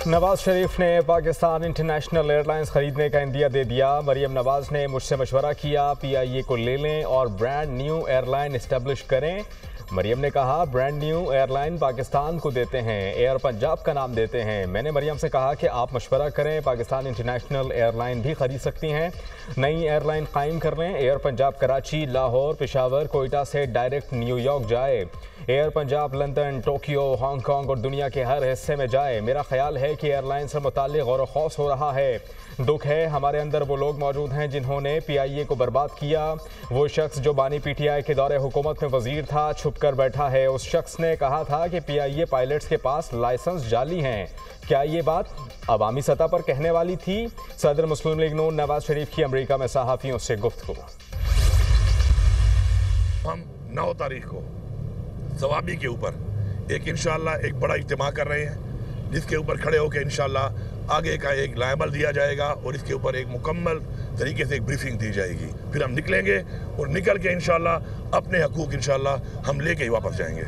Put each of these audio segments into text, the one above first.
नवाज शरीफ ने Pakistan international airlines खरीदने का इंदिया दे दिया। मरियम नवाज ने मुझसे मशवरा किया, PIA को ले लें और ब्रांड न्यू एयरलाइन इस्टेब्लिश करें। मरियम ने कहा, ब्रांड न्यू एयरलाइन पाकिस्तान को देते हैं, एयर पंजाब का नाम देते हैं। मैंने मरियम से कहा कि आप मशवरा करें, पाकिस्तान इंटरनेशनल एयरलाइन भी खरीद सकती हैं। नई एयरलाइन कायम कर लें, एयर पंजाब कराची, लाहौर, पेशावर, कोयटा से डायरेक्ट न्यूयॉर्क जाए। Air Punjab London, Tokyo, Hong Kong और दुनिया के हर हिस्से में जाए। मेरा ख्याल है कि एयरलाइन से मुताल्लिक गौर खौस हो रहा है। दुख है, हमारे अंदर वो लोग मौजूद हैं जिन्होंने PIA को बर्बाद किया। वो शख्स जो बानी PTI के दौरे हुकूमत में वजीर था छुप कर बैठा है। उस शख्स ने कहा था कि PIA पायलट्स के पास लाइसेंस जाली हैं। क्या ये बात अवामी सतह पर कहने वाली थी? सदर मुस्लिम लीग नून नवाज शरीफ की अमेरिका में सहाफ़ियों से गुफ्तगू। हम 9 तारीख को सवाबी के ऊपर इंशाअल्लाह एक बड़ा इज्तिमा कर रहे हैं, जिसके ऊपर खड़े होकर इंशाअल्लाह आगे का एक लायबल दिया जाएगा और इसके ऊपर एक मुकम्मल तरीके से एक ब्रीफिंग दी जाएगी। फिर हम निकलेंगे और निकल के इंशाअल्लाह अपने हकूक इंशाअल्लाह हम लेके ही वापस जाएंगे।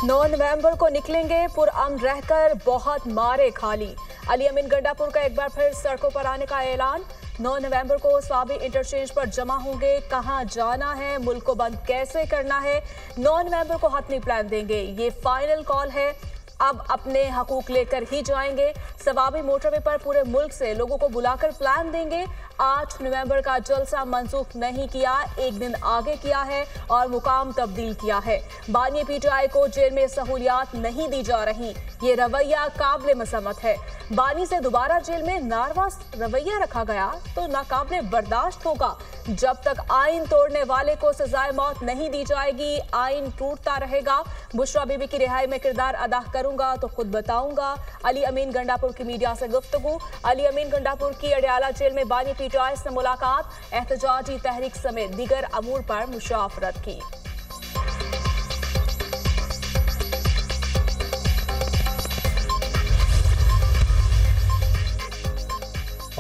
9 नवंबर को निकलेंगे, पुरअमन रहकर बहुत मारे खाली। अली अमीन गंडापुर का एक बार फिर सड़कों पर आने का ऐलान। 9 नवंबर को स्वाबी इंटरचेंज पर जमा होंगे। कहां जाना है, मुल्क को बंद कैसे करना है, 9 नवंबर को हतमी प्लान देंगे। ये फाइनल कॉल है, अब अपने हकूक लेकर ही जाएंगे। सवाबी मोटरवे पर पूरे मुल्क से लोगों को बुलाकर प्लान देंगे। 8 नवंबर का जलसा मंसूख नहीं किया, एक दिन आगे किया है और मुकाम तब्दील किया है। बानी PTI को जेल में सहूलियात नहीं दी जा रही, ये रवैया काबिल मसम्मत है। बानी से दोबारा जेल में नारवा रवैया रखा गया तो नाकाबिले बर्दाश्त होगा। जब तक आइन तोड़ने वाले को सजाए मौत नहीं दी जाएगी, आइन टूटता रहेगा। बुशरा बीबी की रिहाई में किरदार अदा करूंगा तो खुद बताऊंगा। अली अमीन गंडापुर की मीडिया से गुफ्तगू। अली अमीन गंडापुर की अडयाला जेल में बानी PTI से मुलाकात, एहतजाजी तहरीक समेत दीगर अमूर पर मुशावरत की।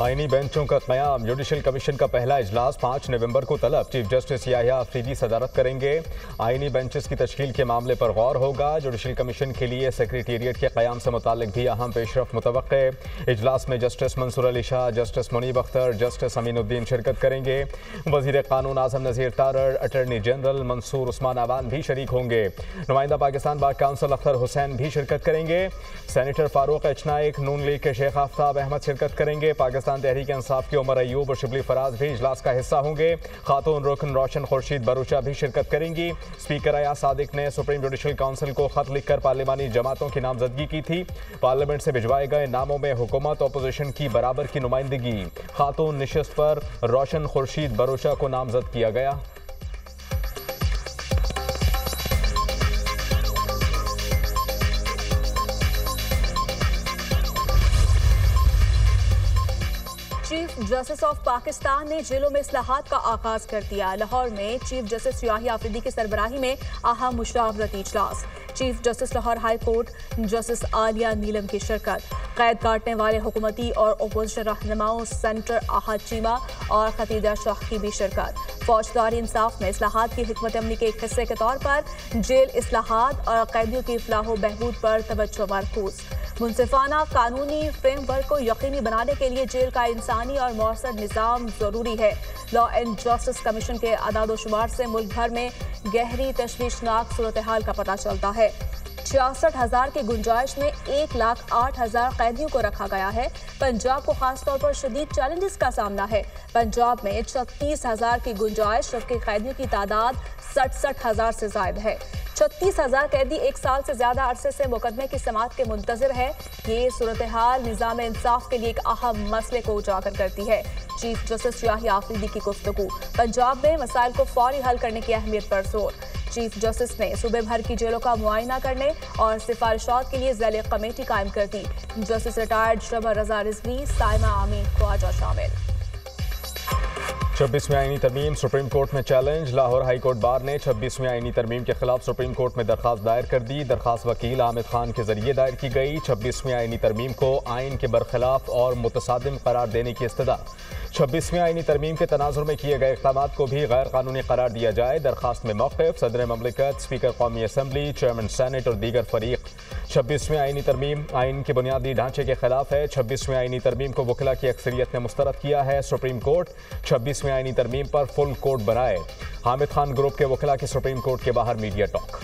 आईनी बेंचों का क़याम। जुडिशल कमीशन का पहला इजलास 5 नवंबर को तलब। चीफ जस्टिस याहिया अफरीदी सदारत करेंगे। आईनी बेंचेस की तश्कील के मामले पर गौर होगा। जुडिशल कमीशन के लिए सेक्रेटेरिएट के क़याम से मुतालिक भी अहम पेशरफ मुतवक्के। इजलास में justice Mansoor Ali Shah, justice Munib Akhtar, justice Aminuddin शिरकत करेंगे। वज़ीर कानून आज़म नज़ीर तारड़, अटर्नी जनरल मंसूर उस्मान अवान भी शरीक होंगे। नुमाइंदा पाकिस्तान बार काउंसिल अख्तर हुसैन भी शिरकत करेंगे। Senator Farooq H Naek, Noon league के शेख आफ्ताब अहमद शिरकत करेंगे। पाकिस्तान तहरीक इंसाफ के उमर अयूब और शिबली फराज भी इजलास का हिस्सा होंगे। खातून रुकन रोशन खुर्शीद बरूचा भी शिरकत करेंगी। स्पीकर अयाज सादिक ने सुप्रीम जुडिशल काउंसिल को खत लिखकर पार्लिमानी जमातों की नामजदगी की थी। पार्लियामेंट से भिजवाए गए नामों में हुकूमत अपोजिशन की बराबर की नुमाइंदगी। खातून निशस्त पर रोशन खुर्शीद बरूचा को नामजद किया गया। चीफ जस्टिस ऑफ पाकिस्तान ने जेलों में इस्लाहात का आगाज कर दिया। लाहौर में चीफ जस्टिस याहिया अफरीदी की सरबराही में अहम मुशावरती इजलास। Chief justice Lahore high court justice Aliya Neelam की शिरकत। कैद काटने वाले हुकूमती और अपोजिशन रहनुमाओं सेनेटर आहद चीमा और खतीजा शाह की भी शिरकत। फौजदारी इंसाफ में इस्लाहात की हिकमत अमली के एक हिस्से के तौर पर जेल इस्लाहात और कैदियों की फलाह बहबूद पर तवज्जो मरकूज। मुनसिफाना कानूनी फ्रेमवर्क को यकीनी बनाने के लिए जेल का इंसानी और मौसर निज़ाम जरूरी है। लॉ एंड जस्टिस कमीशन के अदाद-ओ-शुमार से मुल्क भर में गहरी तशवीशनाक सूरत हाल का पता चलता है। 66,000 की गुंजाइश में 1,08,000 कैदियों को रखा गया है। पंजाब को खासतौर पर शदीद चैलेंजेस का सामना है। पंजाब में 36,000 की गुंजाइश, जबकि कैदियों की तादाद 67,000 से ज्यादा है। 36,000 कैदी एक साल से ज्यादा अरसे से मुकदमे की समाअत के मुंतजर है। ये सूरत हाल निज़ाम इंसाफ के लिए एक अहम मसले को उजागर करती है। चीफ जस्टिस याहिया अफरीदी की गुफ्तगू। पंजाब में मसाइल को फौरी हल करने की अहमियत पर जोर। चीफ जस्टिस ने सूबे भर की जेलों का मुआयना करने और सिफारिशात के लिए ज़ैले कमेटी कायम कर दी। जस्टिस रिटायर्ड शबा रजा रिजवी, साइमा आमीन ख्वाजा शामिल। 26वीं आईनी तरमीम सुप्रीम कोर्ट में challenge. Lahore high court bar ने 26वीं आईनी तरमीम के खिलाफ सुप्रीम कोर्ट में दरखास्त दायर कर दी। दरखास्त वकील आमिद खान के जरिए दायर की गई। 26वीं आईनी तरमीम को आइन के बरखिलाफ और मुतसादिम करार देने की इस्तदा। 26वीं आईनी तरमीम के तनाजुर में किए गए इक़दाम को भी गैर कानूनी करार दिया जाए। दरखास्त में मौक़िफ़ सदर ममलिकत, स्पीकर कौमी असम्बली, चेयरमैन सेनेट और दीगर फरीक 26वीं आईनी तरमीम आइन के बुनियादी ढांचे के खिलाफ है। 26वीं आईनी तरमीम को वकीला की अक्सरियत ने मुस्तरद किया है। सुप्रीम कोर्ट 26वीं आईनी तरमीम पर फुल कोर्ट बनाए। हामिद खान ग्रुप के वकीला की सुप्रीम कोर्ट के बाहर मीडिया टॉक।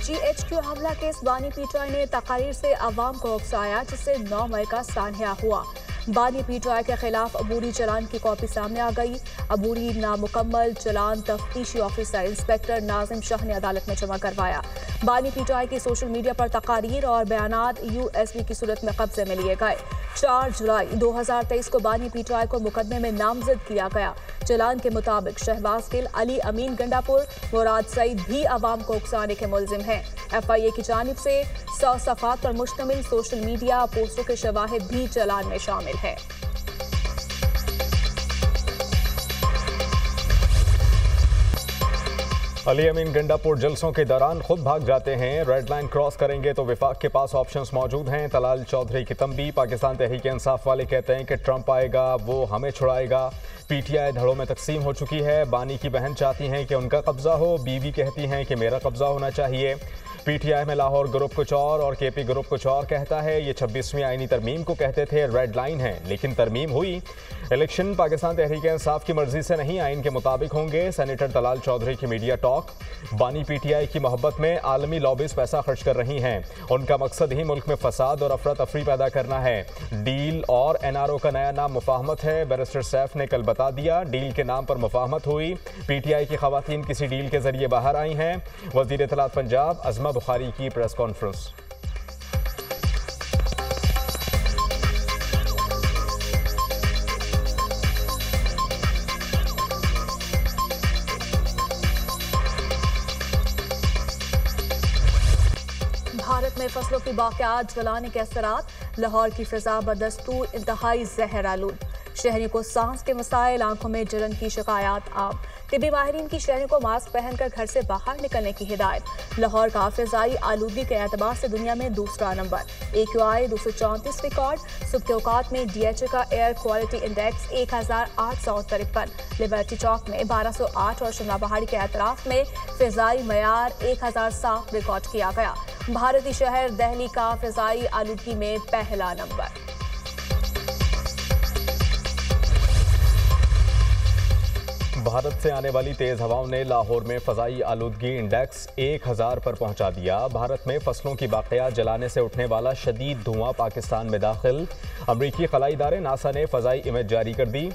GHQ हमला केस बानी पीटीआई ने तकारीर से अवाम को उकसाया, जिससे 9 मई का सान्या हुआ। बानी पीटीआई के खिलाफ अबूरी चलान की कॉपी सामने आ गई। अबूरी नामुकम्मल चलान तफ्तीशी ऑफिसर इंस्पेक्टर नाजिम शाह ने अदालत में जमा करवाया। बानी पीटीआई की सोशल मीडिया पर तकारीर और बयानात USB की सूरत में कब्जे में लिए गए। 4 जुलाई 2023 को बानी पीटीआई को मुकदमे में नामजद किया गया। चलान के मुताबिक शहबाज गिल, अली अमीन गंडापुर, मुराद सईद भी अवाम को उकसाने के मुल्जिम हैं। FIA की जानिब से 100 सफ़ात पर मुश्तमिल सोशल मीडिया पोस्टों के शवाहिद भी चलान में शामिल है। अली अमीन गंडापुर जलसों के दौरान खुद भाग जाते हैं। रेड लाइन क्रॉस करेंगे तो विफाक के पास ऑप्शंस मौजूद हैं। तलाल चौधरी की तंबी। पाकिस्तान तहरीक इंसाफ वाले कहते हैं कि ट्रंप आएगा वो हमें छुड़ाएगा। PTI धड़ों में तकसीम हो चुकी है। बानी की बहन चाहती हैं कि उनका कब्जा हो, बीवी कहती हैं कि मेरा कब्जा होना चाहिए। PTI में लाहौर ग्रुप कुछ और KP ग्रुप कुछ और कहता है। ये 26वीं आईनी तरमीम को कहते थे रेड लाइन है, लेकिन तरमीम हुई। इलेक्शन पाकिस्तान तहरीक इंसाफ की मर्जी से नहीं, आइन के मुताबिक होंगे। सेनेटर तलाल चौधरी की मीडिया टॉक। बानी PTI की मोहब्बत में आलमी लॉबीज पैसा खर्च कर रही हैं। उनका मकसद ही मुल्क में फसाद और अफरा तफरी पैदा करना है। डील और NRO का नया नाम मुफाहमत है। बैरिस्टर सैफ ने कल बता दिया, डील के नाम पर मुफाहमत हुई। PTI की खवातीन किसी डील के जरिए बाहर आई हैं। वजीर इत्तलात पंजाब अज़मा बुखारी की प्रेस कॉन्फ्रेंस। भारत में फसलों की बाक़ियात जलाने के असरात। लाहौर की फिजा बदस्तूर इंतहाई जहर आलूद। शहरी को सांस के मसाइल, आंखों में जलन की शिकायत आम। तिबी माहिरीन की शहरी को मास्क पहनकर घर से बाहर निकलने की हिदायत। लाहौर का फिजाई आलूदगी के एतबार से दुनिया में दूसरा नंबर। AQI 234 record. सुबह के औकात में DHA का एयर क्वालिटी इंडेक्स 1853। लिबर्टी चौक में 1208 और शिमला पहाड़ी के एतराफ में फिजाई मयार 1007 रिकॉर्ड किया गया। भारतीय शहर दिल्ली का फिजाई आलूदगी में पहला नंबर। भारत से आने वाली तेज हवाओं ने लाहौर में फ़ज़ाई आलूदगी इंडेक्स 1000 पर पहुंचा दिया। भारत में फसलों की बाक़ियात जलाने से उठने वाला शदीद धुआं पाकिस्तान में दाखिल। अमरीकी खलाई इदारे नासा ने फ़ज़ाई इमेज जारी कर दी।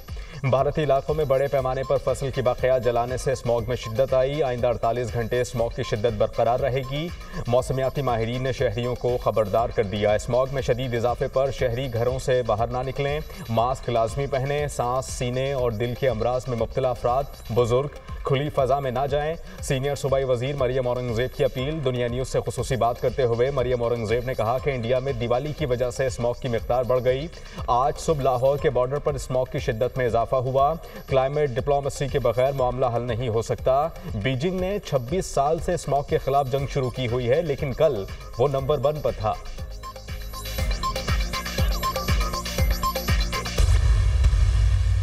भारतीय इलाकों में बड़े पैमाने पर फसल की बाक़ियात जलाने से स्मॉग में शिद्दत आई। आइंदा 48 घंटे स्मॉग की शिद्दत बरकरार रहेगी। मौसमियाती माहिरीन ने शहरियों को खबरदार कर दिया। स्मॉग में शदीद इजाफे पर शहरी घरों से बाहर ना निकलें। मास्क लाजमी पहनें। सांस, सीने और दिल के अमराज में मुब्तला अफराद, बुजुर्ग खुली फ़ज़ा में ना जाएं। सीनियर सूबाई वज़ीर मरियम औरंगज़ेब की अपील। दुनिया न्यूज़ से खुसूसी बात करते हुए मरियम औरंगज़ेब ने कहा कि इंडिया में दिवाली की वजह से स्मॉग की मिक़दार बढ़ गई। आज सुबह लाहौर के बॉर्डर पर स्मॉग की शिद्दत में इजाफा हुआ। क्लाइमेट डिप्लोमेसी के बगैर मामला हल नहीं हो सकता। बीजिंग ने 26 साल से स्मॉग के खिलाफ जंग शुरू की हुई है, लेकिन कल वो नंबर 1 पर था।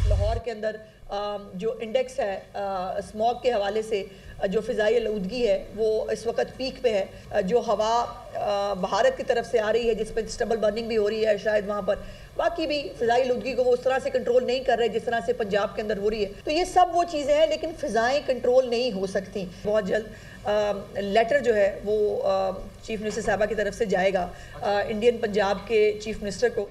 लाहौर के अंदर जो इंडेक्स है स्मॉग के हवाले से, जो फ़िज़ाई आलूदगी है वो इस वक्त पीक पे है। जो हवा भारत की तरफ से आ रही है, जिस पर स्टबल बर्निंग भी हो रही है, शायद वहाँ पर बाकी भी फ़िज़ाई आलूदगी को वो उस तरह से कंट्रोल नहीं कर रहे जिस तरह से पंजाब के अंदर हो रही है। तो ये सब वो चीज़ें हैं, लेकिन फ़िज़ाएँ कंट्रोल नहीं हो सकती। बहुत जल्द लेटर जो है वो चीफ मिनिस्टर साहबा की तरफ से जाएगा इंडियन पंजाब के चीफ मिनिस्टर को।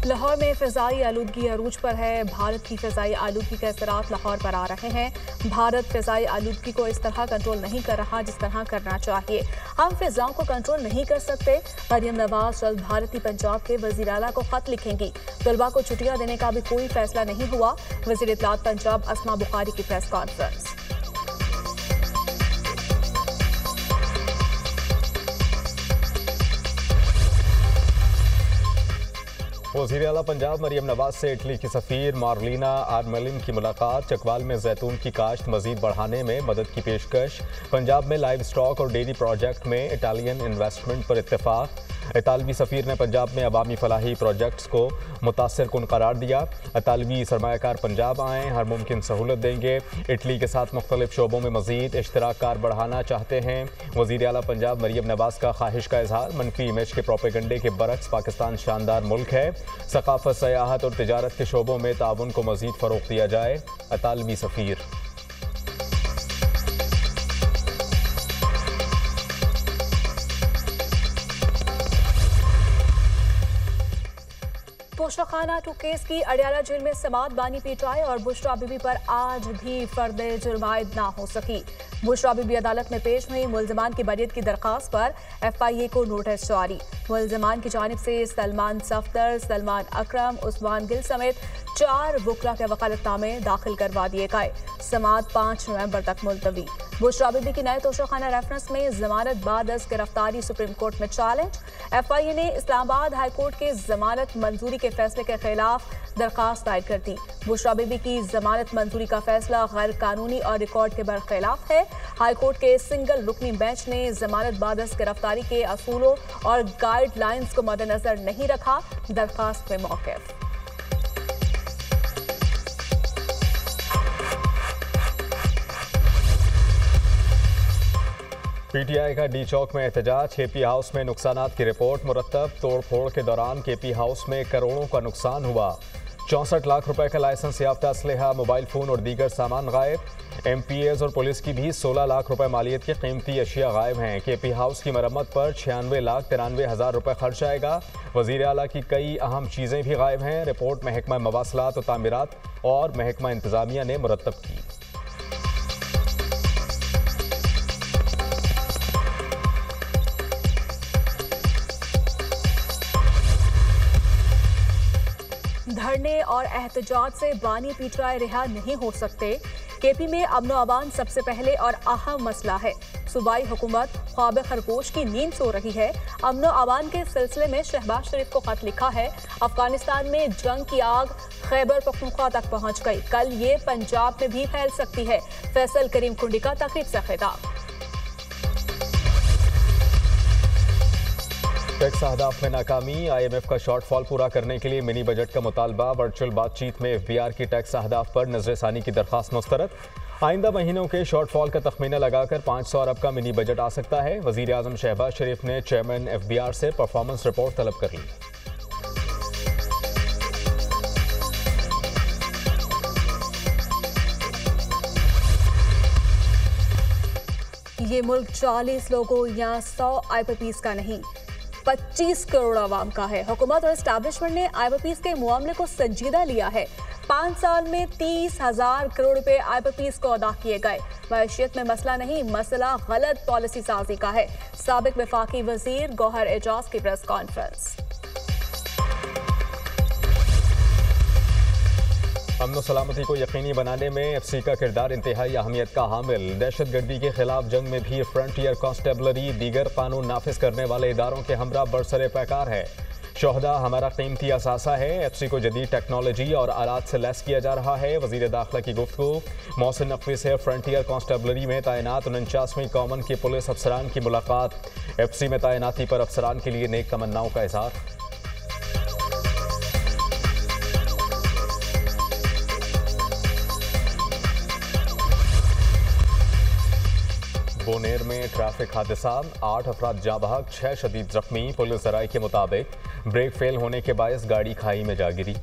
लाहौर में फ़िज़ाई आलूदगी अरूज पर है। भारत की फ़िज़ाई आलूदगी के असरात लाहौर पर आ रहे हैं। भारत फ़िज़ाई आलूदगी को इस तरह कंट्रोल नहीं कर रहा जिस तरह करना चाहिए। हम फ़िज़ाओं को कंट्रोल नहीं कर सकते। मरियम नवाज जल्द भारतीय पंजाब के वज़ीर आला को ख़त लिखेंगी। तलबा को छुट्टियाँ देने का भी कोई फैसला नहीं हुआ। वज़ीर इत्तलात पंजाब अज़मा बुखारी की प्रेस कॉन्फ्रेंस। वज़ीर आला पंजाब मरियम नवाज से इटली की सफ़ीर मार्लिना आर्मेलिन की मुलाकात। चकवाल में जैतून की काश्त मज़ीद बढ़ाने में मदद की पेशकश। पंजाब में लाइव स्टॉक और डेयरी प्रोजेक्ट में इटालियन इन्वेस्टमेंट पर इत्तेफाक। इतालवी सफ़ीर ने पंजाब में अवामी फलाही प्रोजेक्ट्स को मुतासर कुन करार दिया। इतालवी सरमायाकार पंजाब आएँ, हर मुमकिन सहूलत देंगे। इटली के साथ मुख्तलिफ शोबों में मज़ीद इश्तराककार बढ़ाना चाहते हैं। वज़ीर आला पंजाब मरियम नवाज़ का ख्वाहिश का इजहार। मनफी इमेज के प्रोपेगंडे के बरक्स पाकिस्तान शानदार मुल्क है। सकाफत, सयाहत और तिजारत के शोबों में ताउन को मज़ीद फ़रोग़ दिया जाए। इतालवी सफ़ीर। बुशरा 2 केस की अडियाला जेल में समात बानी पीटाई और बुशरा बीबी पर आज भी फर्द जुर्मायद ना हो सकी। बुशरा बीबी अदालत में पेश हुई। मुल्ज़मान की बरीयत की दरख्वास्त पर FIA को नोटिस जारी। मुल्ज़मान की जानिब से सलमान सफ्दर, सलमान अकरम, उस्मान गिल समेत 4 वकला के वकालतनामे दाखिल करवा दिए गए। समात 5 नवंबर तक मुलतवी। बुशरा बीबी की नए तोशाखाना रेफरेंस में जमानत बाद गिरफ्तारी सुप्रीम कोर्ट में चैलेंज। FIA ने इस्लामाबाद हाई कोर्ट के जमानत मंजूरी के फैसले के खिलाफ दरखास्त दायर कर दी। बुशरा बीबी की जमानत मंजूरी का फैसला गैर कानूनी और रिकॉर्ड के बरखिलाफ है। हाई कोर्ट के सिंगल रुकनी बेंच ने जमानत बाद गिरफ्तारी के असूलों और गाइडलाइंस को मद्देनजर नहीं रखा। दरखास्त में मौक़िफ़। PTI का डी चौक में एहतजाज। KP हाउस में नुकसानात की रिपोर्ट मुरतब। तोड़ फोड़ के दौरान KP हाउस में करोड़ों का नुकसान हुआ। 64 लाख रुपए का लाइसेंस याफ्ता असलहा, मोबाइल फ़ोन और दीगर सामान गायब। MPAs और पुलिस की भी 16 लाख रुपए मालियत की कीमती अशिया गायब हैं। KP हाउस की मरम्मत पर 96,93,000 रुपए खर्च आएगा। वज़ीर आला की कई अहम चीज़ें भी गायब हैं। रिपोर्ट महकमा मवासलात और तामीरात और महकमा इंतज़ामिया ने मुरतब की। धरने और एहतजाज से बानी पीटाई रिहा नहीं हो सकते। KP में अमन अमान सबसे पहले और अहम मसला है। सूबाई हुकूमत ख्वाब खरगोश की नींद सो रही है। अमन अमान के सिलसिले में शहबाज शरीफ को खत लिखा है। अफगानिस्तान में जंग की आग खैबर पख्तूनख्वा तक पहुंच गई। कल ये पंजाब में भी फैल सकती है। फैसल करीम कुंडी का तकरीब से खिताब। टैक्स अहदाफ में नाकामी। IMF का शॉर्टफॉल पूरा करने के लिए मिनी बजट का मुतालबा। वर्चुअल बातचीत में FBR की टैक्स अहदाफ पर नजरसानी की दरख्वास्त मुस्तरद। आइंदा महीनों के शॉर्टफॉल का तखमीना लगाकर 500 अरब का मिनी बजट आ सकता है। वज़ीर आज़म शहबाज शरीफ ने चेयरमैन FBR से परफॉर्मेंस रिपोर्ट तलब कर ली। ये मुल्क 40 लोगों या 100 IPPs का नहीं, 25 करोड़ आवाम का है। हुकूमत और एस्टैब्लिशमेंट ने IPPs के मामले को संजीदा लिया है। 5 साल में 30,000 करोड़ रुपए IPPs को अदा किए गए। मैशियत में मसला नहीं, मसला गलत पॉलिसी साजी का है। साबिक वफाकी वजीर गौहर एजाज की प्रेस कॉन्फ्रेंस। अमन सलामती को यकीनी बनाने में FC का किरदार इंतहाई अहमियत का हामिल। दहशतगर्दी के खिलाफ जंग में भी फ्रंटियर कांस्टेबलरी दीगर कानून नाफिज करने वाले इदारों के हमरा बरसरे पैकार है। शोहदा हमारा कीमती असासा है। FC को जदीद टेक्नोलॉजी और आलात से लैस किया जा रहा है। वज़ीर दाखिला की गुफ्तगू। मोहसिन नकवी से फ्रंटियर कांस्टेबलरी में तैनात 49वीं कॉमन के पुलिस अफसरान की मुलाकात। FC में तैनाती पर अफसरान के लिए नेक तमन्नाओं का इज़हार। बोनेर में ट्रैफिक हादसा, 8 अफराद जाँ बहक, 6 शदीद जख्मी। पुलिस ज़राए के मुताबिक ब्रेक फेल होने के बायस गाड़ी खाई में जा गिरी।